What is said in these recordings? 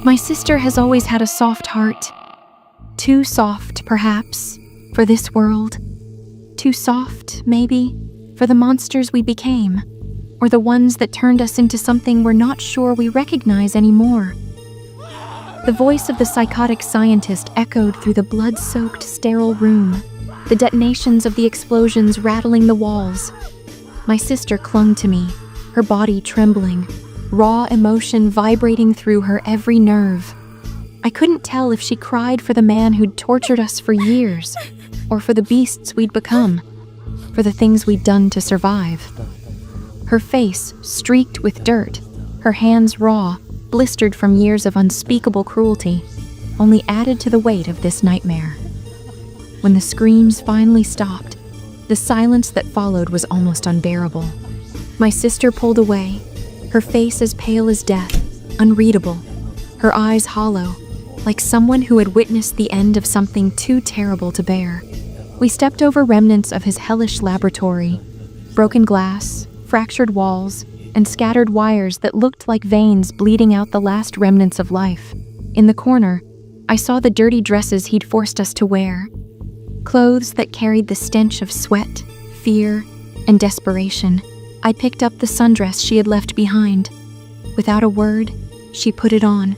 My sister has always had a soft heart. Too soft, perhaps, for this world. Too soft, maybe, for the monsters we became, or the ones that turned us into something we're not sure we recognize anymore. The voice of the psychotic scientist echoed through the blood-soaked, sterile room, the detonations of the explosions rattling the walls. My sister clung to me, her body trembling, raw emotion vibrating through her every nerve. I couldn't tell if she cried for the man who'd tortured us for years, or for the beasts we'd become, for the things we'd done to survive. Her face streaked with dirt, her hands raw, blistered from years of unspeakable cruelty, only added to the weight of this nightmare. When the screams finally stopped, the silence that followed was almost unbearable. My sister pulled away, her face as pale as death, unreadable, her eyes hollow, like someone who had witnessed the end of something too terrible to bear. We stepped over remnants of his hellish laboratory, broken glass, fractured walls, and scattered wires that looked like veins bleeding out the last remnants of life. In the corner, I saw the dirty dresses he'd forced us to wear, clothes that carried the stench of sweat, fear, and desperation. I picked up the sundress she had left behind. Without a word, she put it on,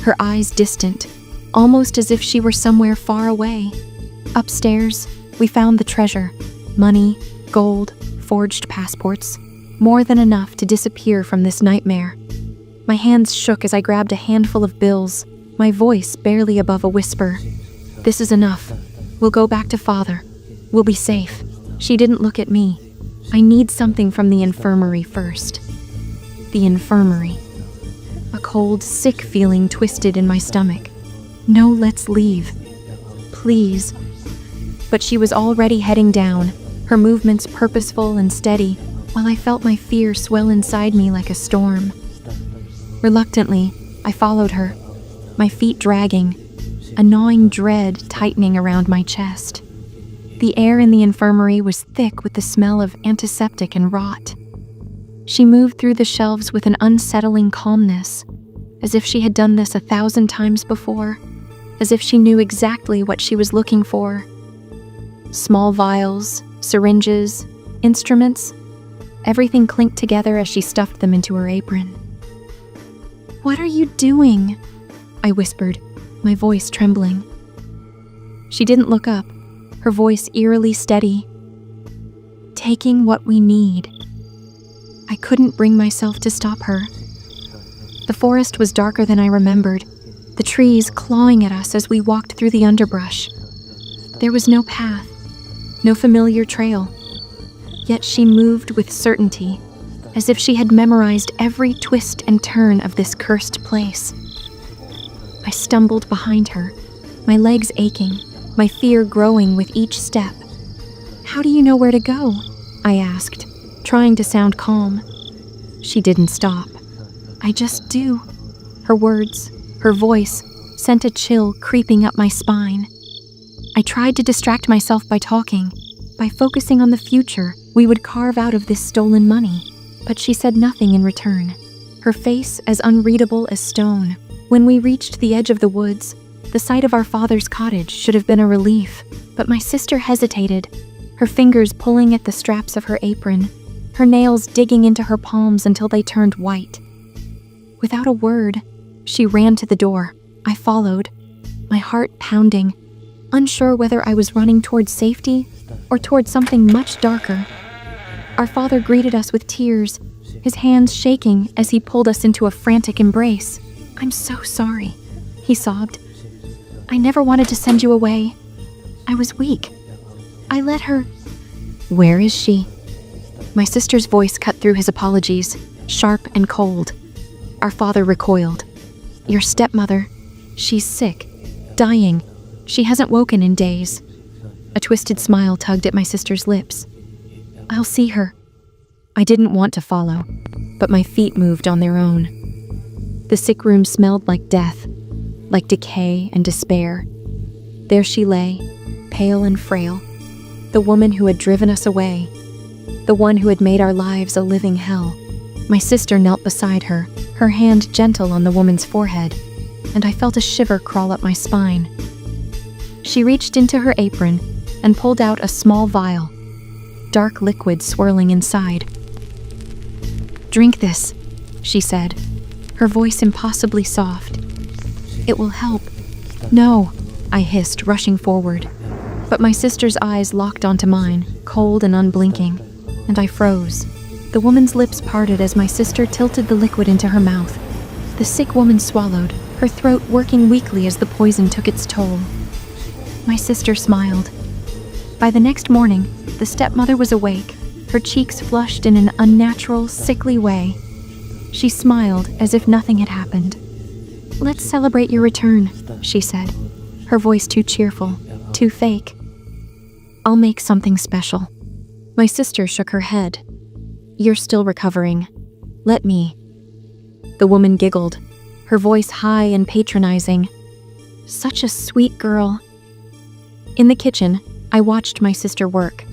her eyes distant, almost as if she were somewhere far away. Upstairs, we found the treasure: money, gold, forged passports, more than enough to disappear from this nightmare. My hands shook as I grabbed a handful of bills, my voice barely above a whisper. "This is enough. We'll go back to Father. We'll be safe." She didn't look at me. "I need something from the infirmary first." The infirmary. A cold, sick feeling twisted in my stomach. "No, let's leave. Please." But she was already heading down, her movements purposeful and steady, while I felt my fear swell inside me like a storm. Reluctantly, I followed her, my feet dragging, a gnawing dread tightening around my chest. The air in the infirmary was thick with the smell of antiseptic and rot. She moved through the shelves with an unsettling calmness, as if she had done this 1,000 times before, as if she knew exactly what she was looking for. Small vials, syringes, instruments, everything clinked together as she stuffed them into her apron. "What are you doing?" I whispered, my voice trembling. She didn't look up, her voice eerily steady. "Taking what we need." I couldn't bring myself to stop her. The forest was darker than I remembered, the trees clawing at us as we walked through the underbrush. There was no path, no familiar trail, yet she moved with certainty, as if she had memorized every twist and turn of this cursed place. I stumbled behind her, my legs aching, my fear growing with each step. "How do you know where to go?" I asked, trying to sound calm. She didn't stop. "I just do." Her words, her voice, sent a chill creeping up my spine. I tried to distract myself by talking, by focusing on the future we would carve out of this stolen money, but she said nothing in return, her face as unreadable as stone. When we reached the edge of the woods, the sight of our father's cottage should have been a relief, but my sister hesitated, her fingers pulling at the straps of her apron, her nails digging into her palms until they turned white. Without a word, she ran to the door. I followed, my heart pounding, unsure whether I was running towards safety or towards something much darker. Our father greeted us with tears, his hands shaking as he pulled us into a frantic embrace. "I'm so sorry," he sobbed. "I never wanted to send you away. I was weak. I let her—" "Where is she?" My sister's voice cut through his apologies, sharp and cold. Our father recoiled. "Your stepmother, she's sick, dying. She hasn't woken in days." A twisted smile tugged at my sister's lips. "I'll see her." I didn't want to follow, but my feet moved on their own. The sick room smelled like death, like decay and despair. There she lay, pale and frail, the woman who had driven us away, the one who had made our lives a living hell. My sister knelt beside her, her hand gentle on the woman's forehead. and I felt a shiver crawl up my spine. She reached into her apron and pulled out a small vial, dark liquid swirling inside. "Drink this," she said, her voice impossibly soft. "It will help." "No," I hissed, rushing forward. But my sister's eyes locked onto mine, cold and unblinking, and I froze. The woman's lips parted as my sister tilted the liquid into her mouth. The sick woman swallowed, her throat working weakly as the poison took its toll. My sister smiled. By the next morning, the stepmother was awake, her cheeks flushed in an unnatural, sickly way. She smiled as if nothing had happened. "Let's celebrate your return," she said, her voice too cheerful, too fake. "I'll make something special." My sister shook her head. "You're still recovering. Let me." The woman giggled, her voice high and patronizing. Such a sweet girl. In the kitchen, I watched my sister work.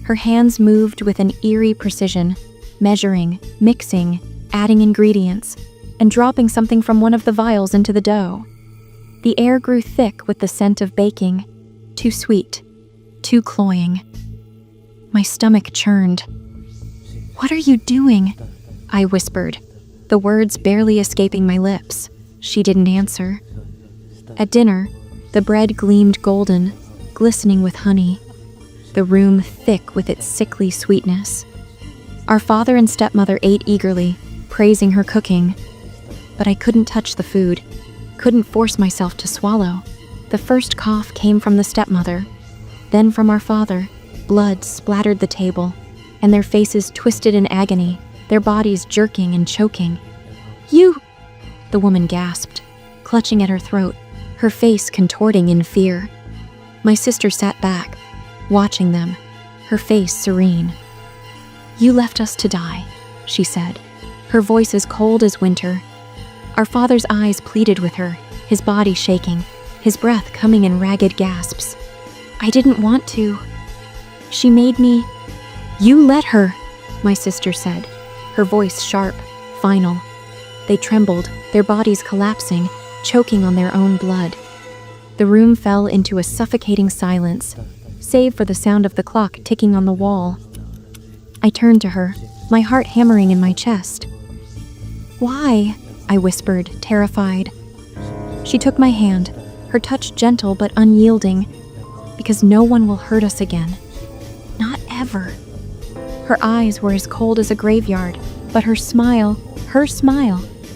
Her hands moved with an eerie precision, measuring, mixing, adding ingredients, and dropping something from one of the vials into the dough. The air grew thick with the scent of baking, too sweet, too cloying. My stomach churned. "What are you doing?" I whispered, the words barely escaping my lips. She didn't answer. At dinner, the bread gleamed golden, glistening with honey, the room thick with its sickly sweetness. Our father and stepmother ate eagerly, praising her cooking. But I couldn't touch the food, couldn't force myself to swallow. The first cough came from the stepmother, then from our father. Blood splattered the table, and their faces twisted in agony, their bodies jerking and choking. "You!" the woman gasped, clutching at her throat, her face contorting in fear. My sister sat back, watching them, her face serene. "You left us to die," she said, her voice as cold as winter. Our father's eyes pleaded with her, his body shaking, his breath coming in ragged gasps. "I didn't want to. She made me." "You let her," my sister said, her voice sharp, final. They trembled, their bodies collapsing, choking on their own blood. The room fell into a suffocating silence, save for the sound of the clock ticking on the wall. I turned to her, my heart hammering in my chest. "Why?" I whispered, terrified. She took my hand, her touch gentle but unyielding. "Because no one will hurt us again. Not ever." Her eyes were as cold as a graveyard, but her smile,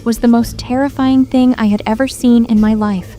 was the most terrifying thing I had ever seen in my life.